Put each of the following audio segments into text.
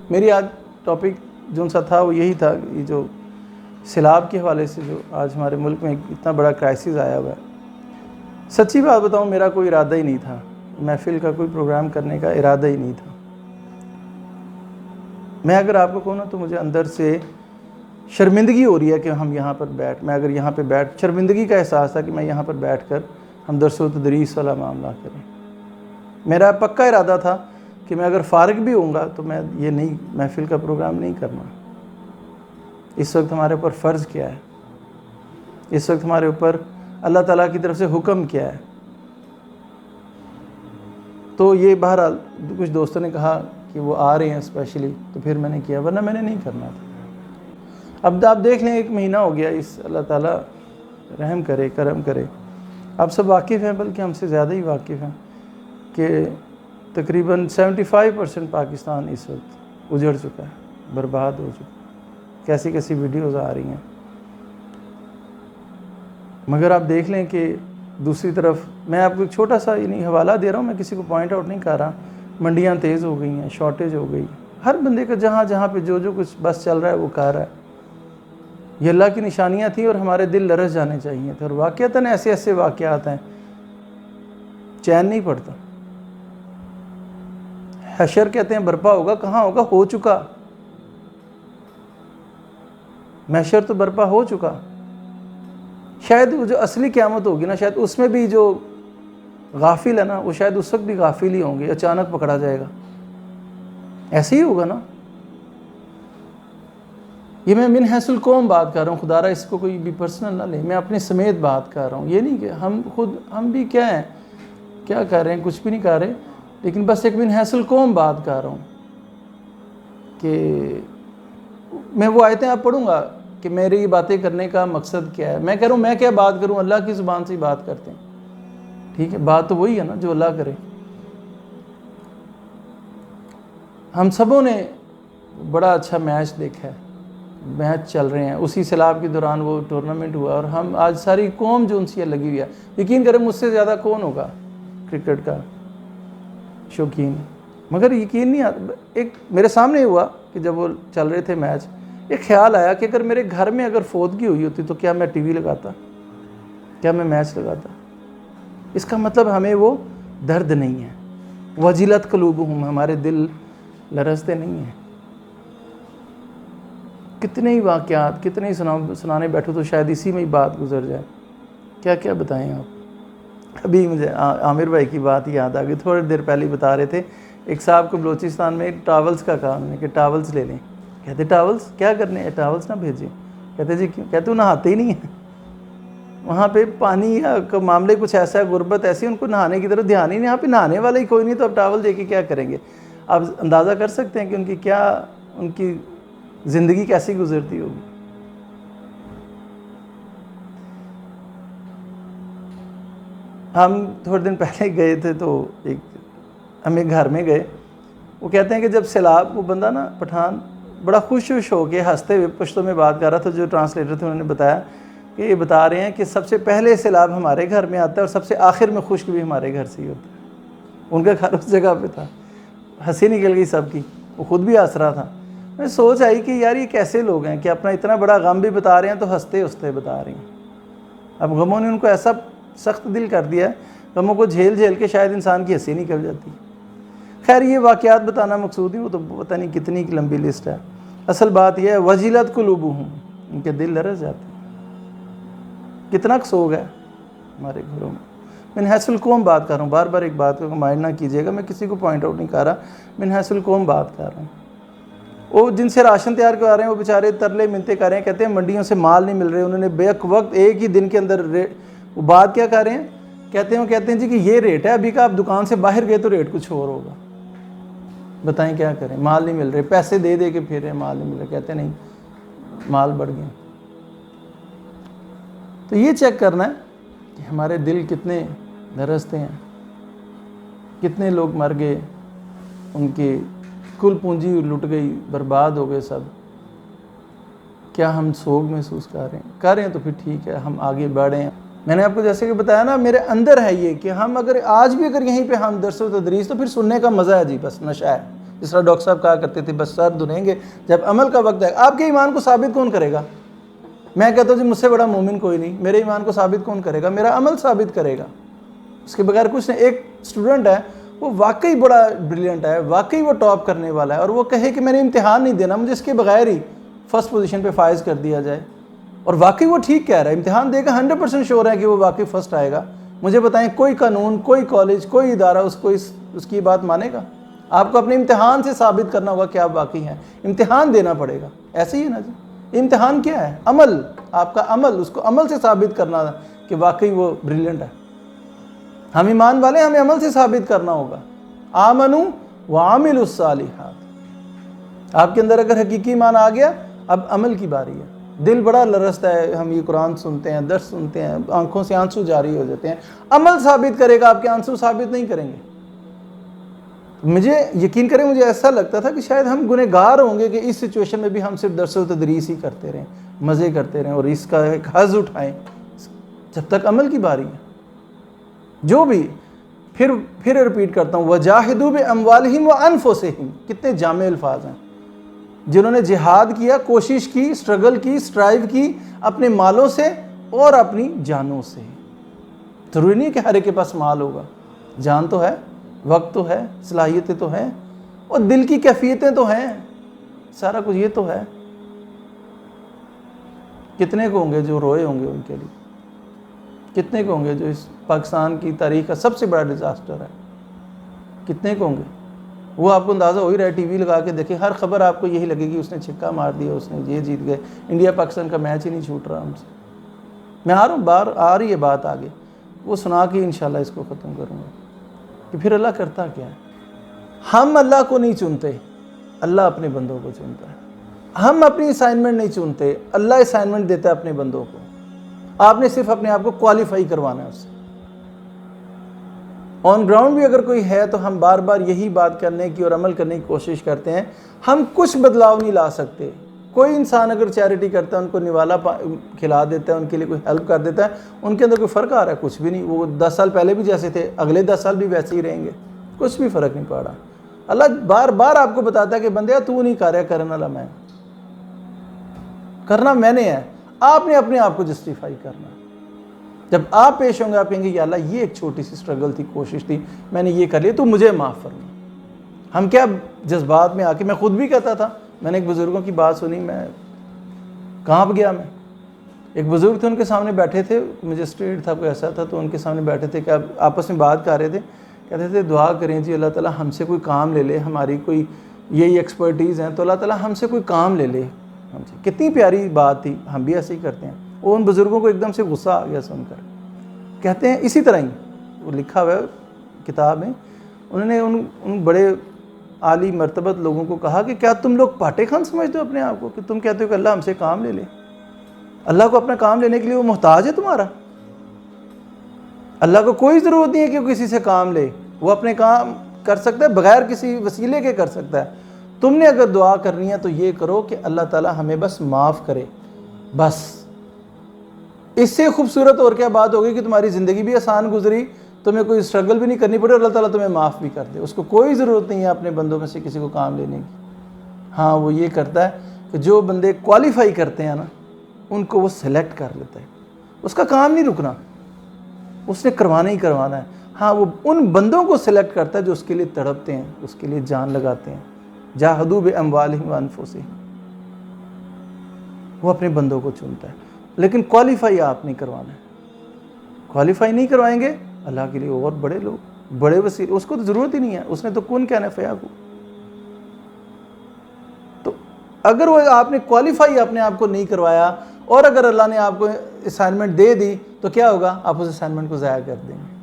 میری آج ٹاپک جو سا تھا وہ یہی تھا، یہ جو سیلاب کے حوالے سے جو آج ہمارے ملک میں اتنا بڑا کرائسس آیا ہوا ہے۔ سچی بات بتاؤں، میرا کوئی ارادہ ہی نہیں تھا، محفل کا کوئی پروگرام کرنے کا ارادہ ہی نہیں تھا۔ میں اگر آپ کو کہوں نا تو مجھے اندر سے شرمندگی ہو رہی ہے کہ ہم یہاں پر میں اگر یہاں پہ شرمندگی کا احساس تھا کہ میں یہاں پر بیٹھ کر ہم درس و تدریس والا معاملہ کریں۔ میرا پکا ارادہ تھا کہ میں اگر فارغ بھی ہوں گا تو میں یہ نہیں محفل کا پروگرام نہیں کرنا۔ اس وقت ہمارے اوپر فرض کیا ہے، اس وقت ہمارے اوپر اللہ تعالیٰ کی طرف سے حکم کیا ہے۔ تو یہ بہرحال کچھ دوستوں نے کہا کہ وہ آ رہے ہیں اسپیشلی، تو پھر میں نے کیا، ورنہ میں نے نہیں کرنا تھا۔ اب آپ دیکھ لیں 1 مہینہ ہو گیا، اس اللہ تعالیٰ رحم کرے، کرم کرے۔ آپ سب واقف ہیں، بلکہ ہم سے زیادہ ہی واقف ہیں کہ تقریباً 75% پاکستان اس وقت اجڑ چکا ہے، برباد ہو چکا ہے۔ کیسی کیسی ویڈیوز آ رہی ہیں، مگر آپ دیکھ لیں کہ دوسری طرف میں آپ کو ایک چھوٹا سا حوالہ دے رہا ہوں، میں کسی کو پوائنٹ آؤٹ نہیں کر رہا۔ منڈیاں تیز ہو گئی ہیں، شارٹیج ہو گئی، ہر بندے کا جہاں جہاں پہ جو کچھ بس چل رہا ہے وہ کر رہا ہے۔ یہ اللہ کی نشانیاں تھیں اور ہمارے دل لرز جانے چاہیے تھے، اور واقعتاً ایسے ایسے واقعات ہیں چین نہیں پڑتا۔ حشر کہتے ہیں برپا ہوگا، کہاں ہوگا؟ ہو چکا۔ محشر تو برپا ہو چکا۔ شاید وہ جو اصلی قیامت ہوگی نا، شاید اس میں بھی جو غافل ہے نا، وہ شاید اس وقت بھی غافل ہی ہوں گے، اچانک پکڑا جائے گا۔ ایسے ہی ہوگا نا۔ یہ میں من حیث القوم بات کر رہا ہوں، خدا را اس کو کوئی بھی پرسنل نہ لے، میں اپنے سمیت بات کر رہا ہوں۔ یہ نہیں کہ ہم بھی کیا ہیں، کیا کر رہے ہیں، کچھ بھی نہیں کر رہے، لیکن بس ایک من حیث القوم بات کر رہا ہوں کہ میں وہ آیتیں آپ پڑھوں گا کہ میری یہ باتیں کرنے کا مقصد کیا ہے۔ میں کہہ رہا ہوں میں کیا بات کروں، اللہ کی زبان سے ہی بات کرتے ہیں، ٹھیک ہے؟ بات تو وہی ہے نا جو اللہ کرے۔ ہم سبوں نے بڑا اچھا میچ دیکھا ہے، میچ چل رہے ہیں، اسی سیلاب کے دوران وہ ٹورنامنٹ ہوا، اور ہم آج ساری قوم جو ان سے لگی ہوئی ہے، یقین کریں مجھ سے زیادہ کون ہوگا کرکٹ کا شوقین، مگر یقین نہیں آتا۔ ایک میرے سامنے ہوا کہ جب وہ چل رہے تھے میچ، ایک خیال آیا کہ اگر میرے گھر میں اگر فوتگی ہوئی ہوتی تو کیا میں ٹی وی لگاتا، کیا میں میچ لگاتا؟ اس کا مطلب ہمیں وہ درد نہیں ہے۔ وجلت قلوبہم، ہمارے دل لرزتے نہیں ہیں۔ کتنے ہی واقعات، کتنے ہی سنانے بیٹھو تو شاید اسی میں ہی بات گزر جائے۔ کیا کیا بتائیں آپ؟ ابھی مجھے عامر بھائی کی بات یاد آ گئی، تھوڑی دیر پہلے بتا رہے تھے، ایک صاحب کو بلوچستان میں ٹاولز کا کہا انہوں نے کہ ٹاولز لے لیں۔ کہتے ٹاولز کیا کرنے ہیں، ٹاولز نہ بھیجیں۔ کہتے جی کیوں؟ کہتے وہ نہاتے ہی نہیں ہیں وہاں پہ، پانی کا معاملے کچھ ایسا ہے، غربت ایسی، ان کو نہانے کی طرف دھیان ہی نہیں، یہاں پہ نہانے والا ہی کوئی نہیں، تو اب ٹاول دے کے کیا کریں گے؟ آپ اندازہ کر سکتے ہیں کہ ان کی زندگی کیسی گزرتی ہوگی۔ ہم تھوڑے دن پہلے گئے تھے تو ہم ایک گھر میں گئے، وہ کہتے ہیں کہ جب سیلاب، وہ بندہ نا پٹھان بڑا خوش ہو کے ہنستے ہوئے پشتوں میں بات کر رہا تھا، جو ٹرانسلیٹر تھے انہوں نے بتایا کہ یہ بتا رہے ہیں کہ سب سے پہلے سیلاب ہمارے گھر میں آتا ہے اور سب سے آخر میں خشک بھی ہمارے گھر سے ہی ہوتا ہے۔ ان کا گھر اس جگہ پہ تھا، ہنسی نکل گئی سب کی، وہ خود بھی ہنس رہا تھا۔ میں سوچ آئی کہ یار یہ کیسے لوگ ہیں کہ اپنا اتنا بڑا غم بھی بتا رہے ہیں تو ہنستے بتا رہے ہیں۔ اب غموں نے ان کو ایسا سخت دل کر دیا ہے، غموں کو جھیل کے شاید انسان کی ہنسی نکل جاتی۔ خیر یہ واقعات بتانا مقصود نہیں، وہ تو پتہ نہیں کتنی لمبی لسٹ ہے۔ اصل بات یہ ہے وجلت قلوبہم، ان کے دل لرز جاتے ہیں۔ کتنا سوگ ہے ہمارے گھروں میں۔ من حیث القوم بات کر رہا ہوں، بار بار ایک بات کو مائنڈ نہ کیجیے گا، میں کسی کو پوائنٹ آؤٹ نہیں کر رہا، من حیث القوم بات کر رہا ہوں۔ وہ جن سے راشن تیار کروا رہے ہیں وہ بیچارے ترلے منتیں کر رہے ہیں، کہتے ہیں منڈیوں سے مال نہیں مل رہے، انہوں نے بیک وقت ایک ہی دن کے اندر وہ بات کیا کر رہے ہیں، کہتے ہیں جی کہ یہ ریٹ ہے، ابھی کا آپ دکان سے باہر گئے تو ریٹ کچھ اور ہوگا۔ بتائیں کیا کریں، مال نہیں مل رہے، پیسے دے کے پھر رہے ہیں، مال نہیں مل رہے، کہتے ہیں نہیں مال بڑھ گئے۔ تو یہ چیک کرنا ہے کہ ہمارے دل کتنے لرزتے ہیں، کتنے لوگ مر گئے، ان کی کل پونجی لٹ گئی، برباد ہو گئے سب۔ کیا ہم سوگ محسوس کر رہے ہیں تو پھر ٹھیک ہے، ہم آگے بڑھیں۔ میں نے آپ کو جیسے کہ بتایا نا، میرے اندر ہے یہ کہ ہم اگر آج بھی اگر یہیں پہ ہم درس و تدریس، تو پھر سننے کا مزہ ہے جی، بس نشہ ہے، جس طرح ڈاکٹر صاحب کہا کرتے تھے بس سر دھنیں گے جب عمل کا وقت ہے. آپ کے ایمان کو ثابت کون کرے گا؟ میں کہتا ہوں جی مجھ سے بڑا مومن کوئی نہیں. میرے ایمان کو ثابت کون کرے گا؟ میرا عمل ثابت کرے گا. اس کے بغیر کچھ نہیں. ایک اسٹوڈنٹ ہے وہ واقعی بڑا بریلینٹ ہے, واقعی وہ ٹاپ کرنے والا ہے, اور وہ کہے کہ میں نے امتحان نہیں دینا, مجھے اس کے بغیر ہی فرسٹ پوزیشن پہ فائز کر دیا جائے, اور واقعی وہ ٹھیک کہہ رہا ہے, امتحان دے گا 100% شور ہے کہ وہ واقعی فرسٹ آئے گا. مجھے بتائیں کوئی قانون, کوئی کالج, کوئی ادارہ اس کی بات مانے گا؟ آپ کو اپنے امتحان سے ثابت کرنا ہوگا کہ آپ واقعی ہیں. امتحان دینا پڑے گا. ایسے ہی ہے نا جی. امتحان کیا ہے؟ عمل. آپ کا عمل, اس کو عمل سے ثابت کرنا کہ واقعی وہ بریلینٹ ہے. ہم ایمان والے, ہمیں عمل سے ثابت کرنا ہوگا. آمنو وعاملوا الصالحات. آپ کے اندر اگر حقیقی ایمان آ گیا, اب عمل کی باری ہے. دل بڑا لرزتا ہے, ہم یہ قرآن سنتے ہیں, درس سنتے ہیں, آنکھوں سے آنسو جاری ہو جاتے ہیں. عمل ثابت کرے گا, آپ کے آنسو ثابت نہیں کریں گے. مجھے یقین کریں, مجھے ایسا لگتا تھا کہ شاید ہم گنہگار ہوں گے کہ اس سچویشن میں بھی ہم صرف درس و تدریس ہی کرتے رہیں, مزے کرتے رہیں اور اس کا ایک حظ اٹھائیں, جب تک عمل کی باری ہے. جو بھی پھر ریپیٹ کرتا ہوں, وَجَاهِدُوا بِأَمْوَالِهِمْ وَأَنفُسِهِمْ. کتنے جامع الفاظ ہیں. جنہوں نے جہاد کیا, کوشش کی, سٹرگل کی, سٹرائیو کی, اپنے مالوں سے اور اپنی جانوں سے. ضروری نہیں کہ ہر ایک کے پاس مال ہوگا. جان تو ہے, وقت تو ہے, صلاحیتیں تو ہیں, اور دل کی کیفیتیں تو ہیں, سارا کچھ یہ تو ہے. کتنے کو ہوں گے جو روئے ہوں گے ان کے لیے؟ کتنے کو ہوں گے جو اس پاکستان کی تاریخ کا سب سے بڑا ڈیزاسٹر ہے؟ کتنے کو ہوں گے؟ وہ آپ کو اندازہ ہو ہی رہا ہے, ٹی وی لگا کے دیکھیں, ہر خبر آپ کو یہی لگے گی اس نے چھکا مار دیا, اس نے یہ جیت گئے, انڈیا پاکستان کا میچ ہی نہیں چھوٹ رہا ہم سے. میں آ رہا ہوں, باہر آ رہی ہے بات آگے, وہ سنا کے انشاءاللہ اس کو ختم کروں گا کہ پھر اللہ کرتا کیا ہے. ہم اللہ کو نہیں چنتے, اللہ اپنے بندوں کو چنتا ہے. ہم اپنی اسائنمنٹ نہیں چنتے, اللہ اسائنمنٹ دیتا ہے اپنے بندوں کو. آپ نے صرف اپنے آپ کو کوالیفائی کروانا ہے اس سے. آن گراؤنڈ بھی اگر کوئی ہے تو ہم بار بار یہی بات کرنے کی اور عمل کرنے کی کوشش کرتے ہیں. ہم کچھ بدلاؤ نہیں لا سکتے. کوئی انسان اگر چیریٹی کرتا ہے, ان کو نوالا کھلا دیتا ہے, ان کے لیے کوئی ہیلپ کر دیتا ہے, ان کے اندر کوئی فرق آ رہا ہے؟ کچھ بھی نہیں. وہ 10 سال پہلے بھی جیسے تھے, اگلے 10 سال بھی ویسے ہی رہیں گے. کچھ بھی فرق نہیں پڑا. اللہ بار بار آپ کو بتاتا ہے کہ بندیا تو نہیں کر رہا, کرنے والا میں, کرنا میں نے ہے. آپ نے اپنے آپ کو جسٹیفائی کرنا. جب آپ پیش ہوں گے آپ کہیں گے یا اللہ یہ ایک چھوٹی سی سٹرگل تھی, کوشش تھی, میں نے یہ کر لیا, تو مجھے معاف فرما. ہم کیا جذبات میں آ کے, میں خود بھی کہتا تھا, میں نے ایک بزرگوں کی بات سنی, میں کانپ گیا. میں ایک بزرگ تھے, ان کے سامنے بیٹھے تھے, مجسٹریٹ تھا کوئی ایسا تھا, تو ان کے سامنے بیٹھے تھے کہ آپس میں بات کر رہے تھے. کہتے تھے دعا کریں جی اللہ تعالیٰ ہم سے کوئی کام لے لے, ہماری کوئی یہی ایکسپرٹیز ہیں, تو اللہ تعالیٰ ہم سے کوئی کام لے لے. کتنی پیاری بات تھی. ہم بھی ایسے ہی کرتے ہیں. وہ ان بزرگوں کو ایک دم سے غصہ آ گیا سن کر. کہتے ہیں اسی طرح ہی وہ لکھا ہوا ہے کتاب میں, انہوں نے ان بڑے عالی مرتبت لوگوں کو کہا کہ کیا تم لوگ پاٹے خان سمجھتے ہو اپنے آپ کو, کہ تم کہتے ہو کہ اللہ ہم سے کام لے لے؟ اللہ کو اپنا کام لینے کے لیے وہ محتاج ہے تمہارا؟ اللہ کو کوئی ضرورت نہیں ہے کہ وہ کسی سے کام لے. وہ اپنے کام کر سکتا ہے, بغیر کسی وسیلے کے کر سکتا ہے. تم نے اگر دعا کرنی ہے تو یہ کرو کہ اللہ تعالیٰ ہمیں بس معاف کرے. بس اس سے خوبصورت اور کیا بات ہوگی کہ تمہاری زندگی بھی آسان گزری, تمہیں کوئی اسٹرگل بھی نہیں کرنی پڑے, اور اللہ تعالیٰ تمہیں معاف بھی کر دے. اس کو کوئی ضرورت نہیں ہے اپنے بندوں میں سے کسی کو کام لینے کی. ہاں وہ یہ کرتا ہے کہ جو بندے کوالیفائی کرتے ہیں نا, ان کو وہ سلیکٹ کر لیتا ہے. اس کا کام نہیں رکنا, اس نے کروانا ہی کروانا ہے. ہاں وہ ان بندوں کو سلیکٹ کرتا ہے جو اس کے لیے تڑپتے ہیں, اس کے لیے جان لگاتے ہیں. جاہدوا باموالہم وانفسہم. وہ اپنے بندوں کو چنتا ہے, لیکن کوالیفائی آپ نہیں کروانا ہے. کوالیفائی نہیں کروائیں گے, اللہ کے لیے اور بڑے لوگ, بڑے وسیلے, اس کو تو ضرورت ہی نہیں ہے. اس نے تو کن کہنا ہے فیکون. تو اگر وہ آپ نے کوالیفائی اپنے آپ کو نہیں کروایا, اور اگر اللہ نے آپ کو اسائنمنٹ دے دی, تو کیا ہوگا؟ آپ اس اسائنمنٹ کو ضائع کر دیں گے.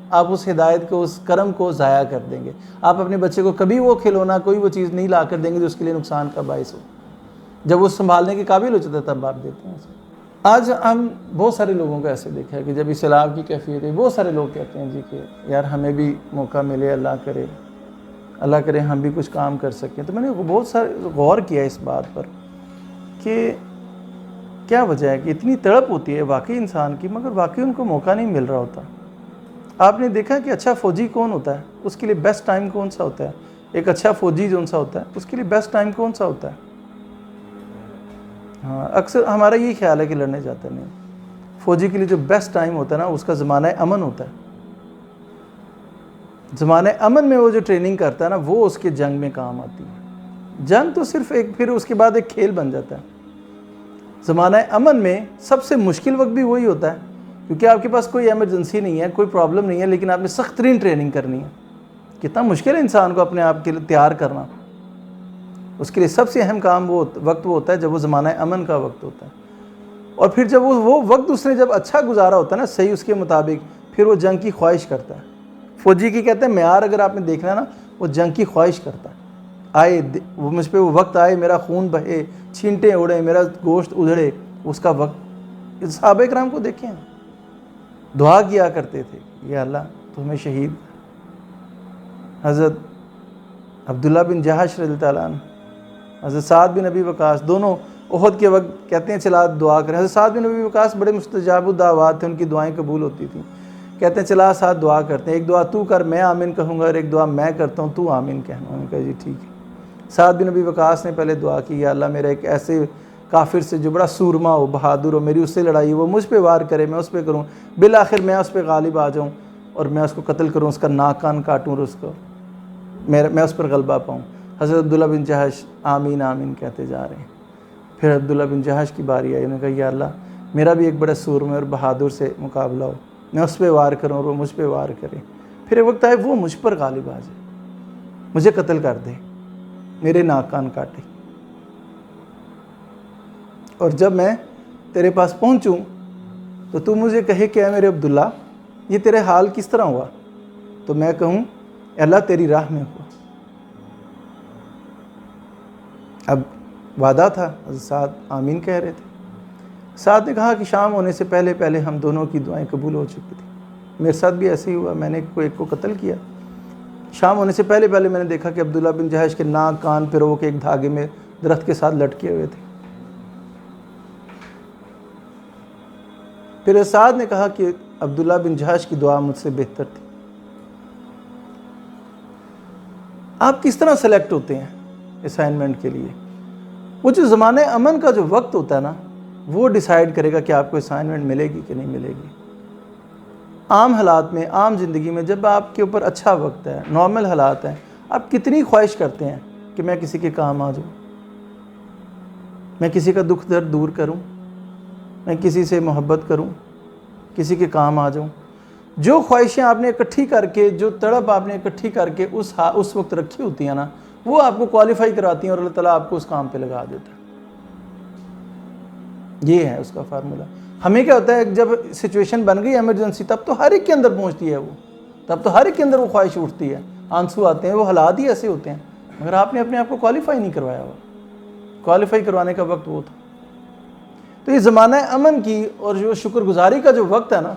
آپ اس ہدایت کو, اس کرم کو ضائع کر دیں گے. آپ اپنے بچے کو کبھی وہ کھلونا, کوئی وہ چیز نہیں لا کر دیں گے جو اس کے لیے نقصان کا باعث ہو. جب وہ سنبھالنے کے قابل ہو جاتا ہے تب آپ دیتے ہیں. آج ہم بہت سارے لوگوں کو ایسے دیکھا ہے کہ جب اسلام کی کیفیت ہے, بہت سارے لوگ کہتے ہیں جی کہ یار ہمیں بھی موقع ملے, اللہ کرے ہم بھی کچھ کام کر سکیں. تو میں نے بہت سارے غور کیا اس بات پر کہ کیا وجہ ہے کہ اتنی تڑپ ہوتی ہے واقعی انسان کی, مگر واقعی ان کو موقع نہیں مل رہا ہوتا. آپ نے دیکھا کہ اچھا فوجی کون ہوتا ہے, اس کے لیے بیسٹ ٹائم کون سا ہوتا ہے ایک اچھا فوجی جو سا ہوتا ہے اس کے لیے بیسٹ ٹائم کون سا ہوتا ہے؟ ہاں اکثر ہمارا یہی خیال ہے کہ لڑنے جاتا نہیں. فوجی کے لیے جو بیسٹ ٹائم ہوتا ہے نا اس کا زمانہ امن ہوتا ہے. زمانہ امن میں وہ جو ٹریننگ کرتا ہے نا وہ اس کے جنگ میں کام آتی ہے. جنگ تو صرف ایک پھر اس کے بعد ایک کھیل بن جاتا ہے. زمانہ امن میں سب سے مشکل وقت بھی وہی ہوتا ہے کیونکہ آپ کے پاس کوئی ایمرجنسی نہیں ہے, کوئی پرابلم نہیں ہے, لیکن آپ نے سخت ترین ٹریننگ کرنی ہے. کتنا مشکل ہے انسان کو اپنے آپ کے لیے تیار کرنا. اس کے لیے سب سے اہم کام وہ وقت وہ ہوتا ہے جب وہ زمانہ امن کا وقت ہوتا ہے. اور پھر جب وہ وقت اس نے جب اچھا گزارا ہوتا ہے نا صحیح اس کے مطابق, پھر وہ جنگ کی خواہش کرتا ہے. فوجی کی کہتے ہیں معیار اگر آپ نے دیکھنا نا وہ جنگ کی خواہش کرتا ہے. آئے وہ مجھ پہ وہ وقت آئے, میرا خون بہے, چھینٹیں اڑے, میرا گوشت ادھڑے, اس کا وقت. صحابہ کرام کو دیکھیں دعا کیا کرتے تھے یا اللہ تو ہمیں شہید. حضرت عبداللہ بن جہش رضی اللہ عنہ, حضرت سعد بن ابی وقاص, دونوں احد کے وقت کہتے ہیں چلا دعا کریں. حضرت سعد بن ابی وقاص بڑے مستجاب الدعوات تھے, ان کی دعائیں قبول ہوتی تھیں. کہتے ہیں چلا ساتھ دعا کرتے ہیں, ایک دعا تو کر میں آمین کہوں گا اور ایک دعا میں کرتا ہوں تو آمین کہنا. انہوں نے کہا جی ٹھیک ہے. سعد بن ابی وقاص نے پہلے دعا کی یا اللہ میرا ایک ایسے کافر سے جو بڑا سورما ہو, بہادر ہو, میری اس سے لڑائی ہو, وہ مجھ پہ وار کرے, میں اس پہ کروں, بالآخر میں اس پہ غالب آ جاؤں اور میں اس کو قتل کروں, اس کا ناک کان کاٹوں اور اس کو میں اس پر غلبہ پاؤں. حضرت عبداللہ بن جہش آمین آمین کہتے جا رہے ہیں. پھر عبداللہ بن جہش کی باری آئی, انہوں نے کہا یا اللہ میرا بھی ایک بڑا سورما اور بہادر سے مقابلہ ہو, میں اس پہ وار کروں اور وہ مجھ پہ وار کرے. پھر ایک وقت آئے وہ مجھ پر غالب آ جائے, مجھے قتل کر دے, میرے ناک کان کاٹے, اور جب میں تیرے پاس پہنچوں تو تو مجھے کہے کہ اے میرے عبداللہ یہ تیرے حال کس طرح ہوا, تو میں کہوں اے اللہ تیری راہ میں ہوا. اب وعدہ تھا, حضرت سعد آمین کہہ رہے تھے. سعد نے کہا کہ شام ہونے سے پہلے پہلے ہم دونوں کی دعائیں قبول ہو چکی تھیں. میرے ساتھ بھی ایسے ہی ہوا, میں نے ایک کو قتل کیا. شام ہونے سے پہلے پہلے میں نے دیکھا کہ عبداللہ بن جہش کے ناک کان پیرو کے ایک دھاگے میں درخت کے ساتھ لٹکے ہوئے تھے. پھر سعد نے کہا کہ عبداللہ بن جہش کی دعا مجھ سے بہتر تھی. آپ کس طرح سلیکٹ ہوتے ہیں اسائنمنٹ کے لیے؟ وہ جو زمانہ امن کا جو وقت ہوتا ہے نا وہ ڈیسائیڈ کرے گا کہ آپ کو اسائنمنٹ ملے گی کہ نہیں ملے گی. عام حالات میں, عام زندگی میں جب آپ کے اوپر اچھا وقت ہے, نارمل حالات ہیں, آپ کتنی خواہش کرتے ہیں کہ میں کسی کے کام آ جاؤں, میں کسی کا دکھ درد دور کروں, میں کسی سے محبت کروں, کسی کے کام آ جاؤں. جو خواہشیں آپ نے اکٹھی کر کے, جو تڑپ آپ نے اکٹھی کر کے اس وقت رکھی ہوتی ہیں نا وہ آپ کو کوالیفائی کراتی ہیں اور اللہ تعالیٰ آپ کو اس کام پہ لگا دیتا ہے. یہ ہے اس کا فارمولہ. ہمیں کیا ہوتا ہے جب سچویشن بن گئی ایمرجنسی تب تو ہر ایک کے اندر پہنچتی ہے وہ, تب تو ہر ایک کے اندر وہ خواہش اٹھتی ہے, آنسو آتے ہیں, وہ حالات ہی ایسے ہوتے ہیں, مگر آپ نے اپنے آپ کو کوالیفائی نہیں کروایا ہوا. کوالیفائی کروانے کا وقت وہ تھا. تو یہ زمانہ امن کی اور جو شکر گزاری کا جو وقت ہے نا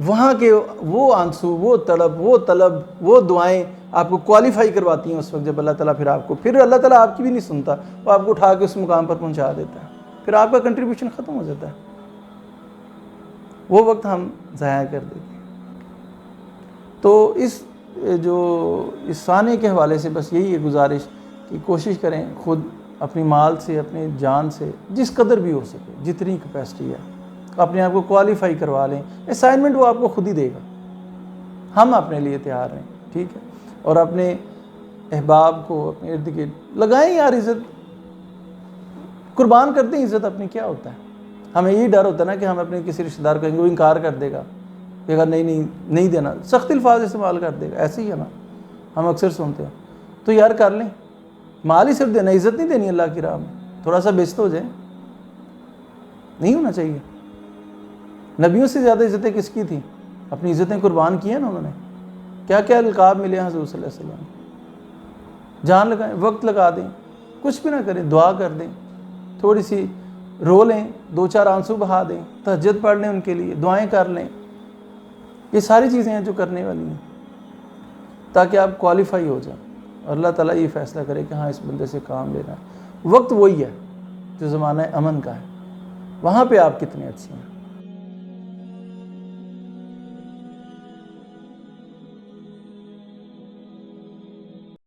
وہاں کے وہ آنسو, وہ تڑپ, وہ طلب, وہ دعائیں آپ کو کوالیفائی کرواتی ہیں اس وقت جب اللہ تعالیٰ پھر اللہ تعالیٰ آپ کی بھی نہیں سنتا, وہ آپ کو اٹھا کے اس مقام پر پہنچا دیتا ہے. پھر آپ کا کنٹریبیوشن ختم ہو جاتا ہے. وہ وقت ہم ضائع کر دیتے ہیں. تو اس سانے کے حوالے سے بس یہی ہے گزارش کہ کوشش کریں خود اپنی مال سے, اپنی جان سے جس قدر بھی ہو سکے, جتنی کیپیسٹی ہے اپنے آپ کو کوالیفائی کروا لیں. اسائنمنٹ وہ آپ کو خود ہی دے گا, ہم اپنے لیے تیار ہیں, ٹھیک ہے. اور اپنے احباب کو اپنے ارد گرد لگائیں یار, عزت قربان کرتے ہیں. عزت اپنی کیا ہوتا ہے؟ ہمیں یہی ڈر ہوتا ہے نا کہ ہم اپنے کسی رشتہ دار کہیں گے, وہ انکار کر دے گا, کہ اگر نہیں دینا, سخت الفاظ استعمال کر دے گا. ایسے ہی ہے نا, ہم اکثر سنتے ہیں. تو یار کر لیں, مال ہی صرف دینا, عزت نہیں دینی اللہ کی راہ میں. تھوڑا سا بیچت ہو جائے, نہیں ہونا چاہیے. نبیوں سے زیادہ عزتیں کس کی تھیں؟ اپنی عزتیں قربان کی ہیں نا انہوں نے. کیا کیا القاب ملے ہیں حضور صلی اللہ علیہ وسلم. جان لگائیں, وقت لگا دیں, کچھ بھی نہ کریں, دعا کر دیں, تھوڑی سی رو لیں, 2-4 آنسو بہا دیں, تہجد پڑھ لیں, ان کے لیے دعائیں کر لیں. یہ ساری چیزیں ہیں جو کرنے والی ہیں تاکہ آپ کوالیفائی ہو جائیں اور اللہ تعالیٰ یہ فیصلہ کرے کہ ہاں اس بندے سے کام لینا ہے. وقت وہی ہے جو زمانہ امن کا ہے, وہاں پہ آپ کتنے اچھے ہیں.